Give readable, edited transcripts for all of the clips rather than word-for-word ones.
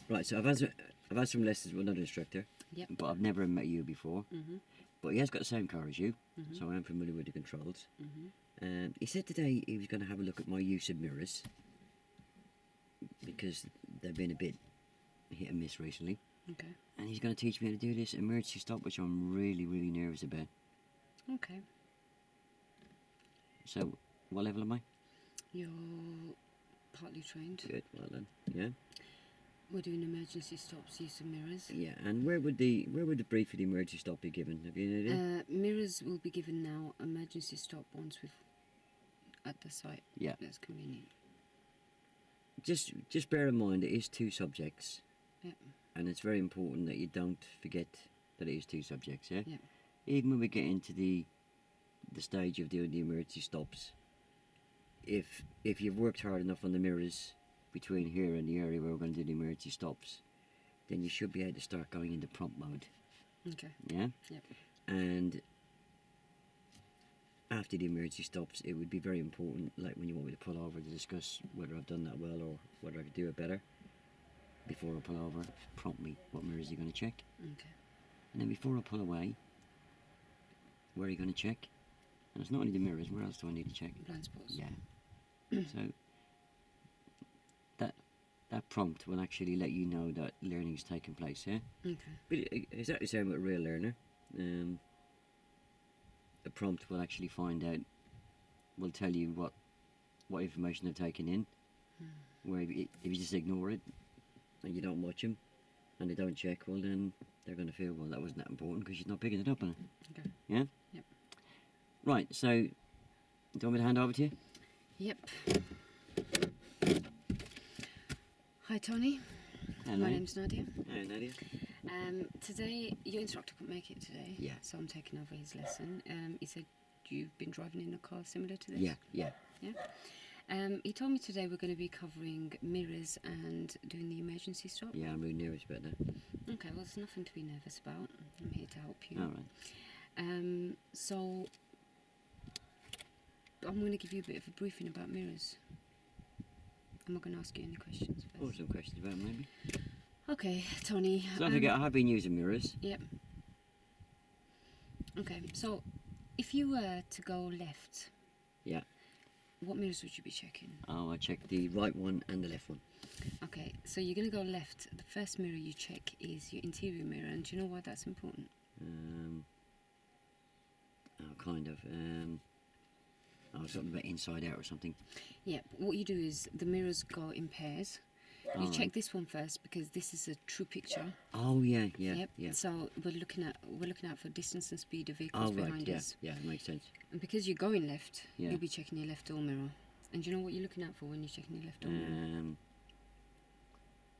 Right, so I've had some lessons with another instructor. Yep. But I've never met you before. Mhm. But he has got the same car as you, Mhm. so I am familiar with the controls. Mhm. He said today he was going to have a look at my use of mirrors because they've been a bit hit and miss recently. Okay. And he's going to teach me how to do this emergency stop, which I'm really, really nervous about. Okay. So, what level am I? You're partly trained. Good, well done. Yeah. We're doing emergency stops, use of mirrors. Yeah, and where would the brief for the emergency stop be given? Have you any idea? Mirrors will be given now. Emergency stop once we've at the site. Yeah. That's convenient. Just bear in mind it is two subjects. Yep. And it's very important that you don't forget that it is two subjects, yeah? Yep. Even when we get into the stage of doing the emergency stops, if you've worked hard enough on the mirrors between here and the area where we're going to do the emergency stops, then you should be able to start going into prompt mode. Okay. Yeah? Yep. And after the emergency stops, it would be very important, like when you want me to pull over, to discuss whether I've done that well or whether I could do it better. Before I pull over, prompt me what mirrors you're going to check. Okay. And then before I pull away, where are you going to check? And it's not only the mirrors, where else do I need to check? Blind spots. Yeah. So that prompt will actually let you know that learning is taking place, yeah? Okay. But exactly the same with a real learner. The prompt will actually find out, will tell you what information they've taken in. Where if you just ignore it and you don't watch them and they don't check, well then they're going to feel, well, that wasn't that important because she's not picking it up on it. Okay. Yeah? Yep. Right, so do you want me to hand over to you? Yep. Hi Tony. Hello. My name's Nadia. Hi, Nadia. Today, your instructor couldn't make it today. Yeah. So I'm taking over his lesson. He said you've been driving in a car similar to this? Yeah, yeah. Yeah? He told me today we're going to be covering mirrors and doing the emergency stop. Yeah, I'm really nervous about that. Okay, well, there's nothing to be nervous about. I'm here to help you. All right. So I'm going to give you a bit of a briefing about mirrors. I'm not going to ask you any questions first. Oh, some questions about them, maybe. Okay, Tony. So don't forget, I have been using mirrors. Yep. Okay, so if you were to go left, Yeah. what mirrors would you be checking? Oh, I checked the right one and the left one. Okay, so you're going to go left. The first mirror you check is your interior mirror, and do you know why that's important? Kind of. Something about inside out or something. Yeah, what you do is the mirrors go in pairs. You check this one first because this is a true picture. Oh yeah, yeah, Yep. yeah. So we're looking out for distance and speed of vehicles Oh right, behind yeah, us. yeah, it makes sense. And because you're going left, Yeah. you'll be checking your left door mirror. And do you know what you're looking out for when you're checking your left door mirror?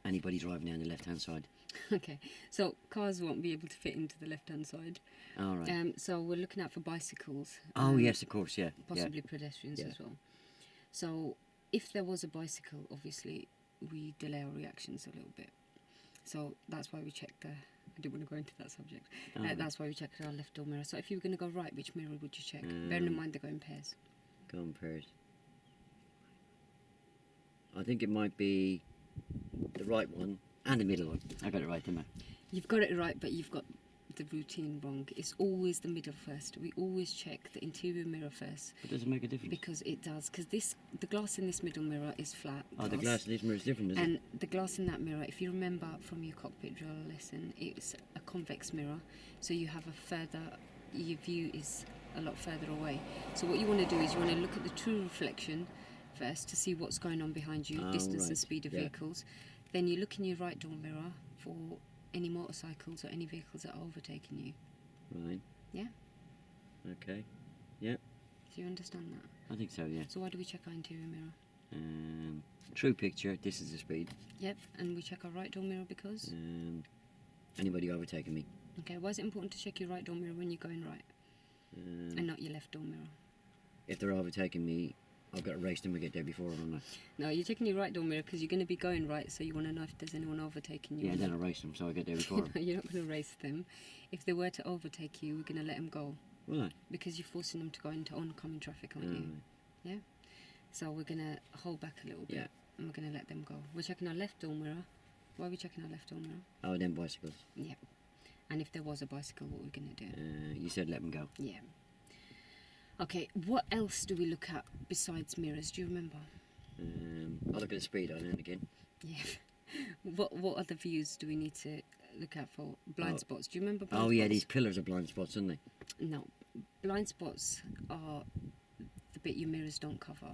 Anybody driving down the left-hand side. Okay, so cars won't be able to fit into the left-hand side. All right. So we're looking out for bicycles. Oh yes, of course, yeah. Possibly pedestrians Yeah. as well. So if there was a bicycle, obviously we delay our reactions a little bit. So that's why we checked the. I didn't want to go into that subject. Right. That's why we checked our left door mirror. So if you were going to go right, which mirror would you check? Bearing in mind they go in pairs. Go in pairs. I think it might be the right one and the middle one. I got it right, didn't I? You've got it right, but you've got the routine wrong. It's always the middle first. We always check the interior mirror first. But does it make a difference? Because it does. Because the glass in this middle mirror is flat. Oh, the glass in this mirror is different, is it? And the glass in that mirror, if you remember from your cockpit drill lesson, it's a convex mirror. So you have your view is a lot further away. So what you want to do is you want to look at the true reflection first to see what's going on behind you, distance right. and speed of vehicles. Then you look in your right door mirror for any motorcycles or any vehicles that are overtaking you. Right. Yeah? Okay. Yeah. Do you understand that? I think so, yeah. So why do we check our interior mirror? True picture, this is the speed. Yep, and we check our right door mirror because? Anybody overtaking me. Okay, why is it important to check your right door mirror when you're going right? And not your left door mirror? If they're overtaking me, I've got to race them to get there before, haven't I? No, you're checking your right door mirror because you're going to be going right, so you want to know if there's anyone overtaking you. Yeah, then I race them so I get there before them. No, you're not going to race them. If they were to overtake you, we're going to let them go. Will I? Because you're forcing them to go into oncoming traffic, aren't you? Yeah? So we're going to hold back a little bit, Yeah. and we're going to let them go. We're checking our left door mirror Why are we checking our left door mirror? Oh, them bicycles. Yeah. And if there was a bicycle, what are we going to do? You said let them go. Yeah. Okay, what else do we look at besides mirrors? Do you remember? I'll look at the speed on it again. Yeah. What other views do we need to look out for? Blind spots. Do you remember blind Oh, spots? yeah, these pillars are blind spots, aren't they? No. Blind spots are the bit your mirrors don't cover.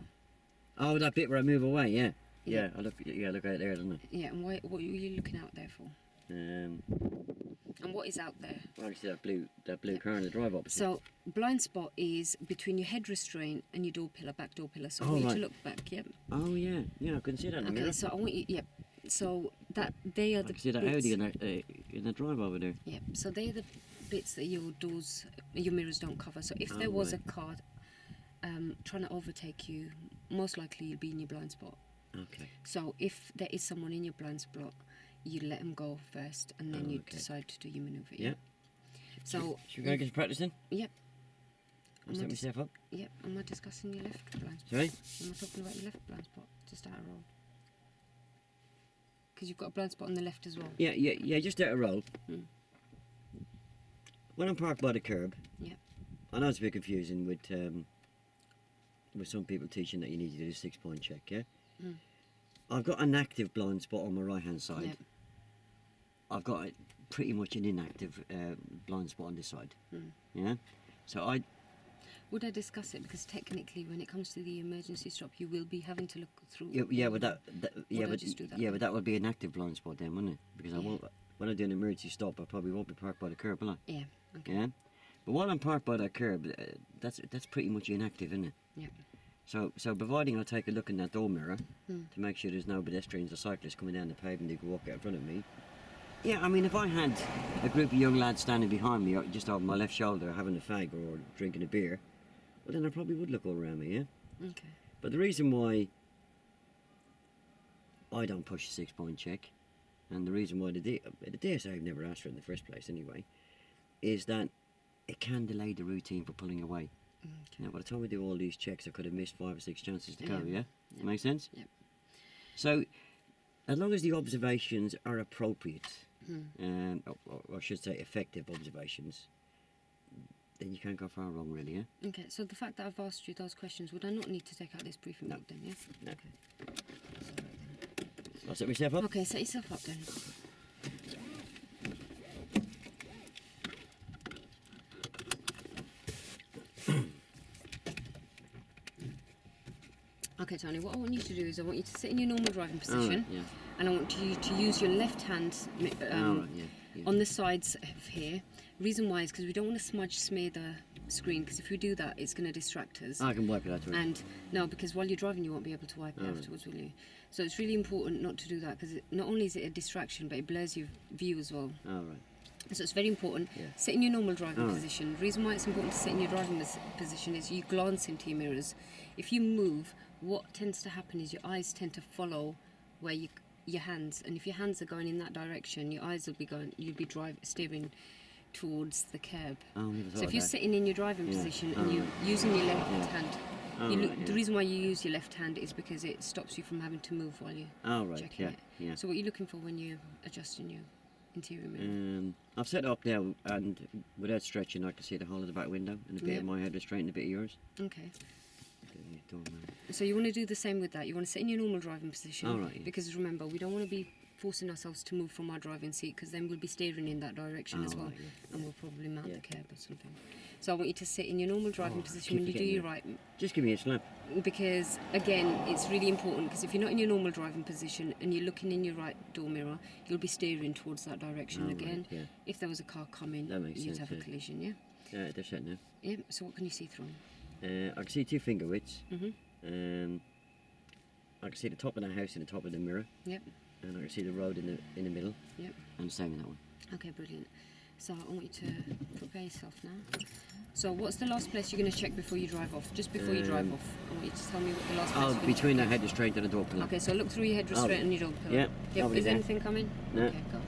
Oh, that bit where I move away, yeah. Yeah. I look out there, don't I? Yeah, and what are you looking out there for? And what is out there? Well, I see that blue car in the drive opposite. So, blind spot is between your head restraint and your door pillar, back door pillar. So, I Oh, want you right. to look back, yep. Oh, yeah. Yeah, I couldn't see that in the Okay, mirror. so I want you, yep. So, they are I the can see that bits, Audi in the drive over there. yep. So, they are the bits that your mirrors don't cover. So, if there Oh, was right. a car trying to overtake you, most likely you'll be in your blind spot. Okay. So, if there is someone in your blind spot, you let them go first and then Oh, you okay. decide to do your manoeuvre. Yeah. So, Should we go get some practice then? yep. I'll set myself up. Yep, am I discussing your left blind spot? Sorry? Am I talking about your left blind spot? Just out of road. Because you've got a blind spot on the left as well. Yeah, just out a roll. Hmm. When I'm parked by the curb, Yep. I know it's a bit confusing with some people teaching that you need to do the 6-point check, yeah? Mm. I've got an active blind spot on my right hand side. Yep. I've got pretty much an inactive blind spot on this side. Mm. Yeah? So Would I discuss it? Because technically, when it comes to the emergency stop, you will be having to look through. yeah, but I just do that? but that would be an active blind spot then, wouldn't it? Because I Yeah. won't, when I do an emergency stop, I probably won't be parked by the curb, will I? Yeah. Okay. Yeah. But while I'm parked by that curb, that's pretty much inactive, isn't it? Yeah. So providing I take a look in that door mirror Mm. to make sure there's no pedestrians or cyclists coming down the pavement who can walk out in front of me. Yeah, I mean, if I had a group of young lads standing behind me, just over my left shoulder, having a fag or drinking a beer, well, then I probably would look all around me, yeah? Okay. But the reason why I don't push a 6-point check, and the reason why the DSA have never asked for it in the first place anyway, is that it can delay the routine for pulling away. Okay. Now, by the time we do all these checks, I could have missed 5 or 6 chances to go, Yeah. yeah? Yeah. Make sense? Yep. So, as long as the observations are appropriate, Mm. or I should say effective observations, then you can't go far wrong, really, yeah? Okay. So the fact that I've asked you those questions, would I not need to take out this briefing No. book then? Yeah. No. Okay. Sorry then. I'll set myself up. Okay. Set yourself up then. Okay, Tony, what I want you to do is I want you to sit in your normal driving All right, position, yeah. and I want you to use your left hand All right, yeah. on the sides of here. Reason why is because we don't want to smear the screen, because if we do that, it's going to distract us. I can wipe it out. And no, because while you're driving, you won't be able to wipe it Alright. afterwards, will you? So it's really important not to do that, because not only is it a distraction, but it blurs your view as well. All right. So it's very important. Yeah. Sit in your normal driving Alright. position. The reason why it's important to sit in your driving position is you glance into your mirrors. If you move, what tends to happen is your eyes tend to follow where your hands, and if your hands are going in that direction, your eyes will be going. You'll be steering towards the curb. Oh, never thought So if of you're that. sitting in your driving Yeah. position and Alright. you're using your left Yeah. hand, Alright, the yeah. reason why you use your left hand is because it stops you from having to move while you're Oh, right, checking yeah, it. yeah. So what are you looking for when you're adjusting your interior mirror? I've set it up now, and without stretching, I can see the whole of the back window, and a bit Yeah. of my head restraint and a bit of yours. Okay. Yeah, don't mind. So you want to do the same with that. You want to sit in your normal driving position. Alright, yeah. Because remember, we don't want to be forcing ourselves to move from our driving seat, because then we'll be steering in that direction as well, Alright, yeah. and we'll probably mount Yeah. the curb or something. So I want you to sit in your normal driving Oh, position keep when you do forgetting your that. right, Just give me a slap. because again, it's really important, because if you're not in your normal driving position and you're looking in your right door mirror, you'll be steering towards that direction Alright, again. yeah. If there was a car coming, That makes you'd sense, have a yeah. collision, yeah? They're set now. Yeah, so what can you see through 'em? I can see 2 finger widths. Mhm. I can see the top of the house in the top of the mirror, Yep, and I can see the road in the middle, yep. and the same in that one. Okay, brilliant. So I want you to prepare yourself now. So what's the last place you're going to check before you drive off? Just before you drive off, I want you to tell me what the last place Oh, you're gonna between the check head restraint and the door pillar. is. Okay, so look through your head restraint and your door pillar. Yeah, Yep. over Is there. anything coming? No. Okay, go.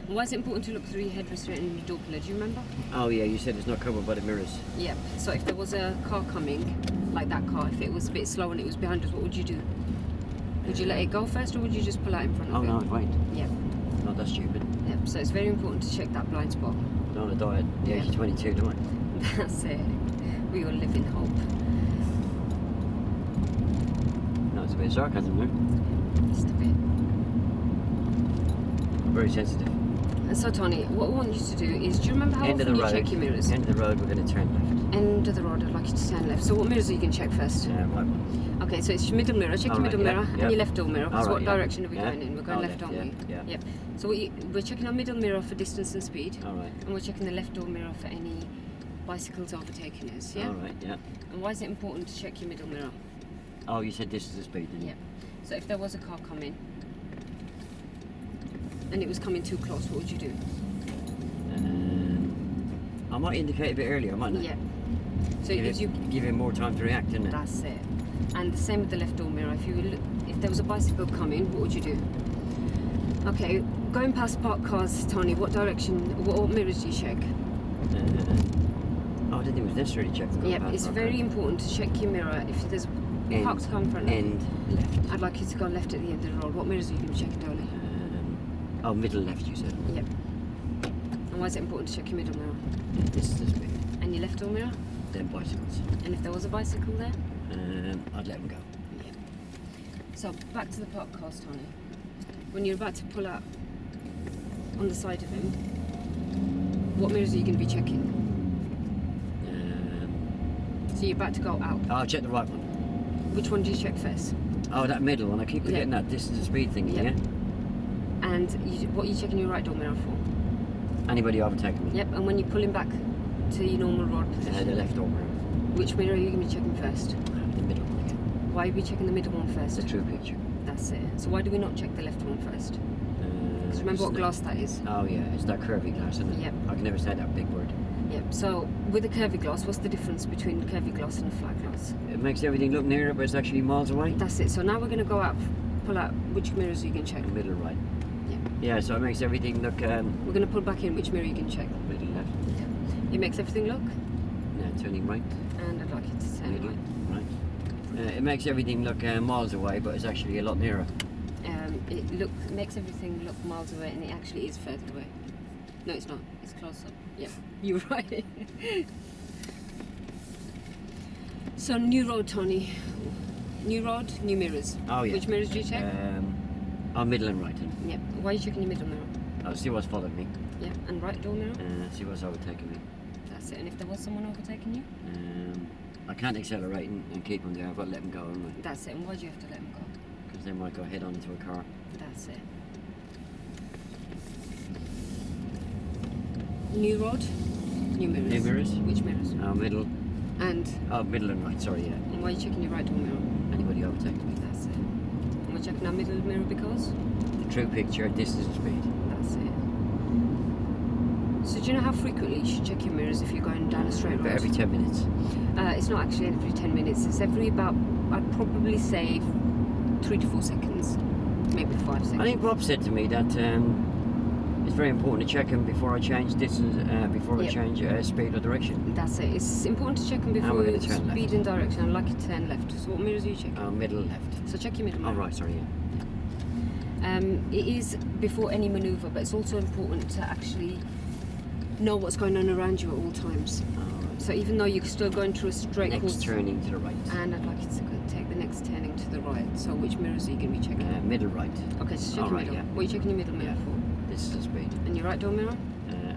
And why is it important to look through your head restraint and your door pillar? Do you remember? Oh yeah, you said it's not covered by the mirrors. Yep. So if there was a car coming, like that car, if it was a bit slow and it was behind us, what would you do? Would you let it go first, or would you just pull out in front of Oh it? no, wait. Yep. not that stupid. Yep. So it's very important to check that blind spot. I don't want to die at the age of 22, do I? That's it. We all live in hope. No, it's a bit of sarcasm there. Just a bit. I'm very sensitive. So Tony, what I want you to do is, do you remember how End of often the you road. check your mirrors? End of the road, we're going to turn left. End of the road, I'd like you to turn left. So what mirrors are you going to check first? Right one. Okay, so it's your middle mirror. Check your middle mirror and your left door mirror. Because Alright, what yeah. direction are we Yeah. going in? We're going left, aren't we? Yeah. Yep. So we're checking our middle mirror for distance and speed. Alright. And we're checking the left door mirror for any bicycles overtaking us, yeah? Alright, yeah. And why is it important to check your middle mirror? Oh, you said distance and speed, didn't you? Yep. So if there was a car coming and it was coming too close, what would you do? I might indicate a bit earlier, mightn't I? Yeah. So it gives you... Give him more time to react, didn't it? That's it. And the same with the left door mirror. If there was a bicycle coming, what would you do? Okay, going past parked cars, Tony, what mirrors do you check? I didn't think it was necessary to check the car. Yep, it's very important to check your mirror. If there's a parked car in front of you, End left. I'd like you to go left at the end of the road. What mirrors are you going to be checking, Tony? Oh, middle left, you said. Yep. And why is it important to check your middle mirror? Distance and speed. And your left door mirror? Then bicycles. And if there was a bicycle there? I'd let him go. Yep. So back to the parked cars, Tony. When you're about to pull out on the side of him, what mirrors are you going to be checking? So you're about to go out. I'll check the right one. Which one do you check first? Oh, that middle one. I keep forgetting that distance and speed thing, Yep. yeah? And what are you checking your right door mirror for? Anybody overtaking me? Yep, and when you're pulling back to your normal road position, The left door mirror. which mirror are you going to be checking first? The middle one again. Why are we checking the middle one first? The true picture. That's it. So why do we not check the left one first? Because remember what glass that is? Oh yeah, it's that curvy glass, isn't it? Yep. I can never say that big word. Yep. So with a curvy glass, what's the difference between curvy glass and a flat glass? It makes everything look nearer, but it's actually miles away. That's it. So now we're going to go out, pull out which mirrors are you going to check? Middle right. Yep. Yeah, so it makes everything look We're going to pull back in which mirror you can check. middle left. Yep. It makes everything look, Now turning right. and I'd like you to turn Middle right. right. It makes everything look miles away, but it's actually a lot nearer. It makes everything look miles away, and it actually is further away. No, it's not. It's closer. Yep, you're right. So new road, Tony. New road, new mirrors. Oh yeah. Which mirrors do you check? Middle and right. Then. Yep. Why are you checking your middle mirror? I'll see what's following me. Yep. And right door mirror. See what's overtaking me. That's it. And if there was someone overtaking you? I can't accelerate and keep them there. I've got to let them go, haven't I? That's it. And why do you have to let them go? Because they might go head on into a car. That's it. New road, new mirrors. New mirrors? Which mirrors? Middle. And Middle and right. Sorry, yeah. why are you checking your right door mirror? Anybody overtaking me? That's it. And we're checking our middle mirror because? The true picture, distance and speed. That's it. So do you know how frequently you should check your mirrors if you're going down a straight road? But every 10 minutes. It's not actually every 10 minutes. It's every about, I'd probably say 3 to 4 seconds. Maybe 5 seconds. I think Bob said to me that it's very important to check them before I change distance, before I change speed or direction. That's it. It's important to check them And before we're you gonna turn speed left. and direction. I'd like you to turn left. So what mirrors are you checking? Middle left. So check your middle mirror. Oh, right, sorry, yeah. It is before any manoeuvre, but it's also important to actually know what's going on around you at all times. Alright. So even though you're still going through a straight Next course, turning to the right. and I'd like you to take the next turning to the right. So which mirrors are you going to be checking? Middle right. Okay, just check your alright, middle. yeah. What are you checking your middle mirror Yeah. for? Distance and speed. And your right door mirror?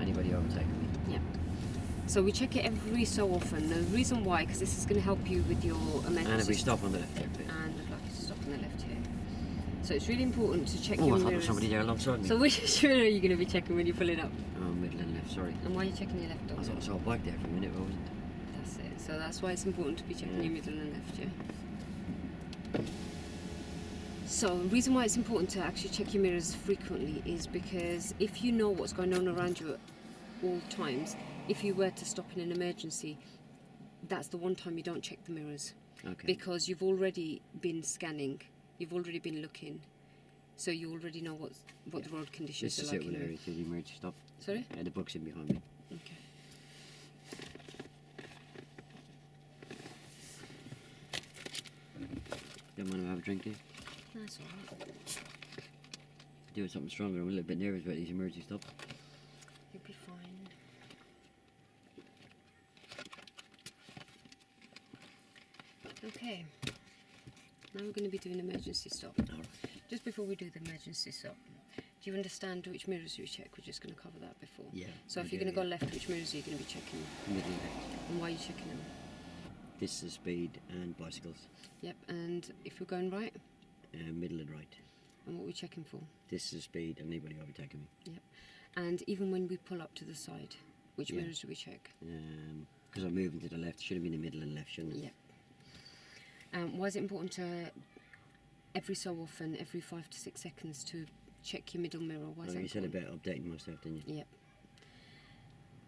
Anybody overtaking me? Yeah. So we check it every so often. The reason why, because this is going to help you with your emergency. And if we stop on the left there, please. And I'd like you to stop on the left here. So it's really important to check Oh, your I thought there mirrors. was somebody there alongside me. So which mirror are you going to be checking when you're pulling up? Middle and left, sorry. And why are you checking your left door? I thought I saw a bike there for a minute, but I wasn't. That's it. So that's why it's important to be checking your middle and left, yeah? So the reason why it's important to actually check your mirrors frequently is because if you know what's going on around you at all times, if you were to stop in an emergency, that's the one time you don't check the mirrors. Okay. Because you've already been scanning, you've already been looking, so you already know what the road conditions This are is like. it, anyway. area to the emergency stop. Sorry? Yeah, the book's in behind me. Okay. Don't want to have a drink, do you? That's alright. doing something stronger. I'm a little bit nervous about these emergency stops. You'll be fine. Okay. Now we're going to be doing emergency stop. Alright. Just before we do the emergency stop, do you understand which mirrors we check? We're just going to cover that before. Yeah. So if I you're do, going to go yeah. left, which mirrors are you going to be checking? Middle left. And why are you checking them? This is speed and bicycles. Yep. And if we're going right, Middle and right. and what are we checking for? This is speed and anybody overtaking me. Yep. And even when we pull up to the side, which Yeah. mirrors do we check? Because I'm moving to the left, should have been the middle and left, shouldn't it? Yep. Why is it important to every so often, every 5 to 6 seconds, to check your middle mirror? Why is Oh, that you said important? about updating myself, didn't you? Yep.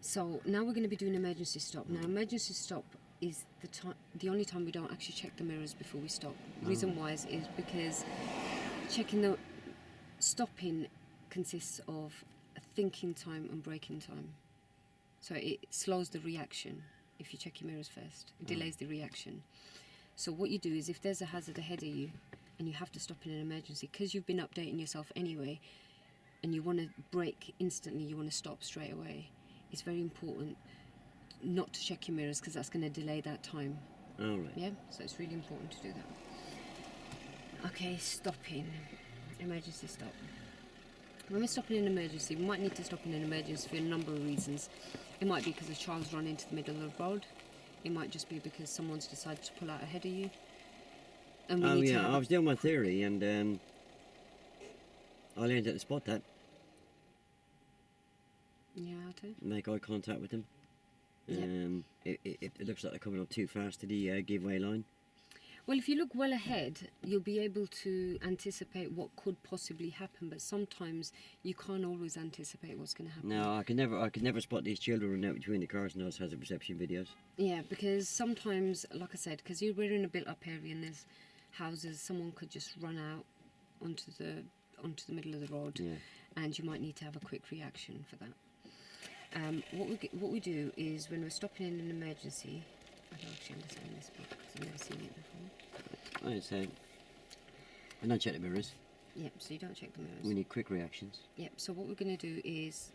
So now we're going to be doing emergency stop. Now emergency stop is the only time we don't actually check the mirrors before we stop. Reason why is because checking the stopping consists of a thinking time and braking time. So it slows the reaction if you check your mirrors first. It delays the reaction. So what you do is if there's a hazard ahead of you and you have to stop in an emergency, because you've been updating yourself anyway and you want to brake instantly, you want to stop straight away, it's very important not to check your mirrors because that's going to delay that time. Alright. Yeah, so it's really important to do that. Okay, stopping. Emergency stop. When we're stopping in an emergency, we might need to stop in an emergency for a number of reasons. It might be because a child's run into the middle of the road. It might just be because someone's decided to pull out ahead of you. And we Oh need to yeah, have I was doing my theory and I learned how to spot that. Yeah, how to? Make eye contact with them. Yep. It looks like they're coming up too fast to the giveaway line. Well, if you look well ahead, you'll be able to anticipate what could possibly happen, but sometimes you can't always anticipate what's going to happen. No, I could never spot these children running out between the cars in those hazard perception videos. Yeah, because sometimes, like I said, because we're in a built-up area and there's houses, someone could just run out onto the middle of the road, Yeah. and you might need to have a quick reaction for that. What we do is when we're stopping in an emergency, I don't actually understand this bit because I've never seen it before. I'd say I don't check the mirrors. Yep, so you don't check the mirrors. We need quick reactions. Yep, so what we're going to do is,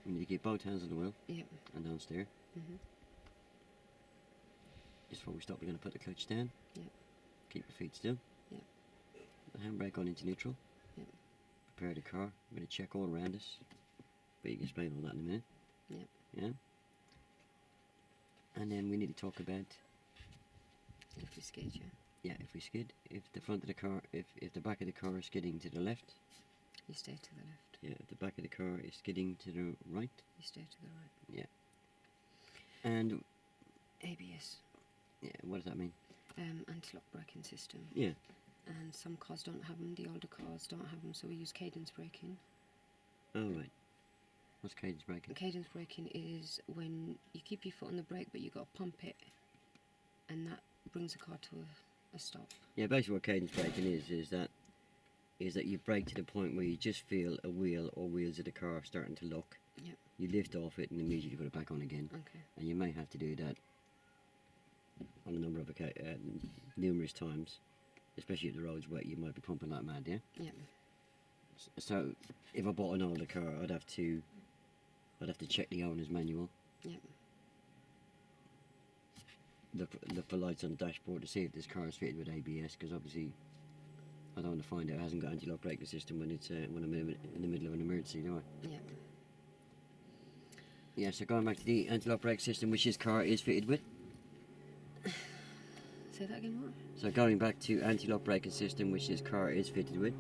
We need to keep both hands on the wheel yep, and don't steer. hmm Just before we stop, we're going to put the clutch down. Yep. Keep your feet still. Yep. The handbrake on into neutral. Yep. Prepare the car. I'm going to check all around us. But you can explain all that in a minute. Yep. Yeah. And then we need to talk about, if we skid you, if we skid, if the front of the car, if the back of the car is skidding to the left. you stay to the left, Yeah, if the back of the car is skidding to the right. you stay to the right. And ABS, what does that mean? anti-lock braking system. Yeah. And some cars don't have them, the older cars don't have them, so we use cadence braking. Oh right. What's cadence braking? Cadence braking is when you keep your foot on the brake but you got to pump it, and that brings the car to a stop. Yeah, basically what cadence braking is that you brake to the point where you just feel a wheel or wheels of the car starting to lock. Yep. You lift off it and immediately put it back on again. Okay. And you may have to do that on a number of numerous times, especially if the road's wet. You might be pumping like mad, yeah. Yep. So if I bought an older car, I'd have to check the owner's manual. Yep. Look for lights on the dashboard to see if this car is fitted with ABS, because obviously I don't want to find out it hasn't got anti-lock braking system when I'm in the middle of an emergency, do I? Yep. Yeah, so going back to the anti-lock brake system, which this car is fitted with. Say that again, what? So going back to anti-lock braking system, which this car is fitted with.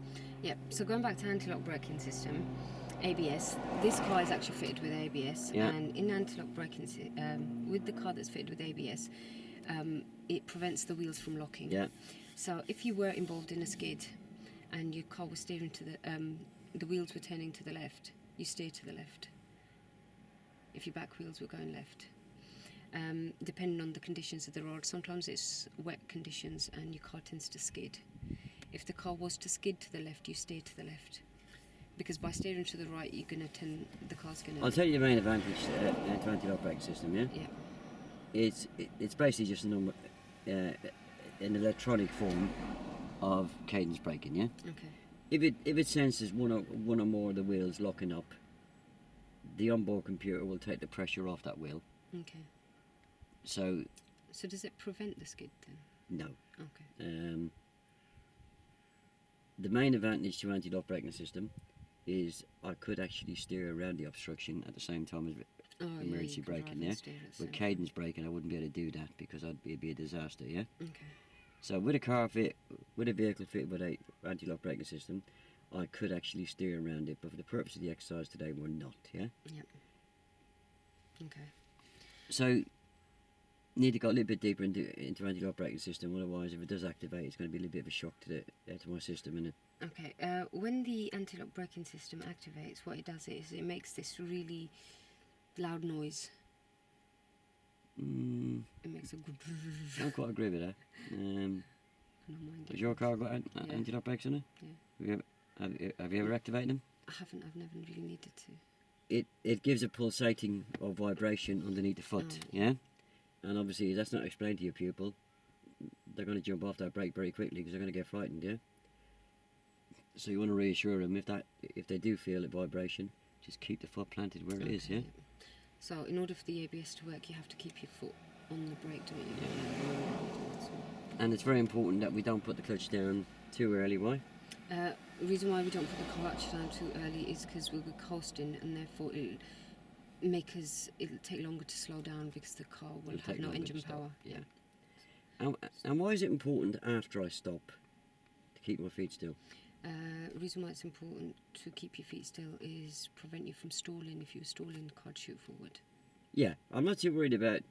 Yep, so going back to anti-lock braking system, ABS, this car is actually fitted with ABS, Yeah. and in anti-lock braking, with the car that's fitted with ABS, it prevents the wheels from locking. Yeah. So if you were involved in a skid and your car was steering to the wheels were turning to the left, you steer to the left. If your back wheels were going left. Depending on the conditions of the road, sometimes it's wet conditions and your car tends to skid. If the car was to skid to the left, you steer to the left. Because by steering to the right, you're going to the car's going to... I'll tell you the main advantage to anti-lock braking system, yeah? Yeah. It's basically just an electronic form of cadence braking, yeah? Okay. if it senses one or more of the wheels locking up, the onboard computer will take the pressure off that wheel. Okay. So So does it prevent the skid then? no. Okay. The main advantage to anti-lock braking system is I could actually steer around the obstruction at the same time as Oh, emergency you can drive braking. and Yeah. steer at the With same cadence braking, I wouldn't be able to do that because it'd be a disaster. Yeah. time. Okay. So with a vehicle fitted with a anti-lock braking system, I could actually steer around it. But for the purpose of the exercise today, we're not. Yeah. Yep. Okay. So need to go a little bit deeper into anti-lock braking system. Otherwise, if it does activate, it's going to be a little bit of a shock to my system, innit? Okay. When the anti-lock braking system activates, what it does is it makes this really loud noise. It makes a good. I don't quite agree with that. I don't mind Has it. your car got Yeah. anti-lock brakes on it? Yeah. Have you ever activated them? I haven't. I've never really needed to. It gives a pulsating or vibration underneath the foot, yeah? And obviously, that's not explained to your pupil. They're going to jump off that brake very quickly because they're going to get frightened, yeah? So you want to reassure them if they do feel a vibration, just keep the foot planted where it is, yeah? So in order for the ABS to work, you have to keep your foot on the brake, don't you? And it's very important that we don't put the clutch down too early. Why? The reason why we don't put the clutch down too early is because we'll be coasting, and therefore it'll take longer to slow down because the car will It'll have take no longer to engine stop, power. yeah. And why is it important after I stop to keep my feet still? The reason why it's important to keep your feet still is prevent you from stalling. If you're stalling, the car'd shoot forward. Yeah, I'm not too worried about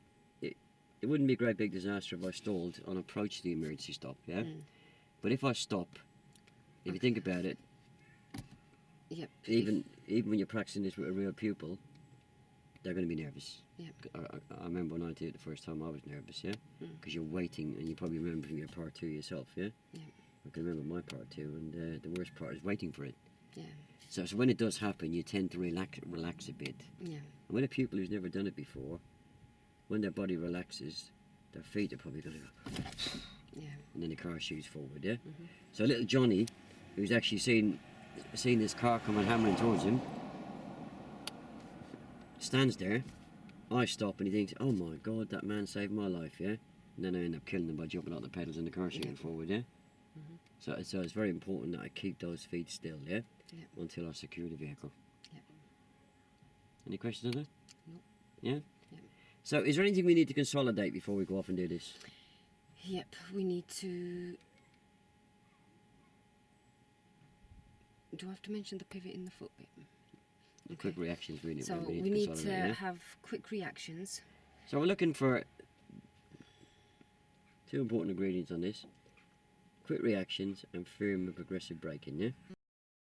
it. It wouldn't be a great big disaster if I stalled on approach to the emergency stop, yeah? But if I stop, if you think about it, Yep. even when you're practicing this with a real pupil, they're going to be nervous. Yep. I remember when I did it the first time, I was nervous, yeah? Because you're waiting, and you probably remember from your part 2 yourself, yeah? Yeah. I can remember my part 2, and the worst part is waiting for it. Yeah. So when it does happen, you tend to relax a bit. Yeah. And when a pupil who's never done it before, when their body relaxes, their feet are probably going to go, Yeah. and then the car shoots forward, yeah? So little Johnny, who's actually seen this car coming hammering towards him, stands there, I stop, and he thinks, oh my God, that man saved my life, yeah? And then I end up killing him by jumping out the pedals and the car shooting forward, yeah? So it's very important that I keep those feet still, yeah? Until I secure the vehicle. Yep. Any questions on that? No. Yeah? Yep. So is there anything we need to consolidate before we go off and do this? Yep. We need to. Do I have to mention the pivot in the foot bit? Quick reactions, really. So we we need to consolidate, yeah? have quick reactions. So we're looking for 2 important ingredients on this. Quick reactions and firm and progressive braking, yeah?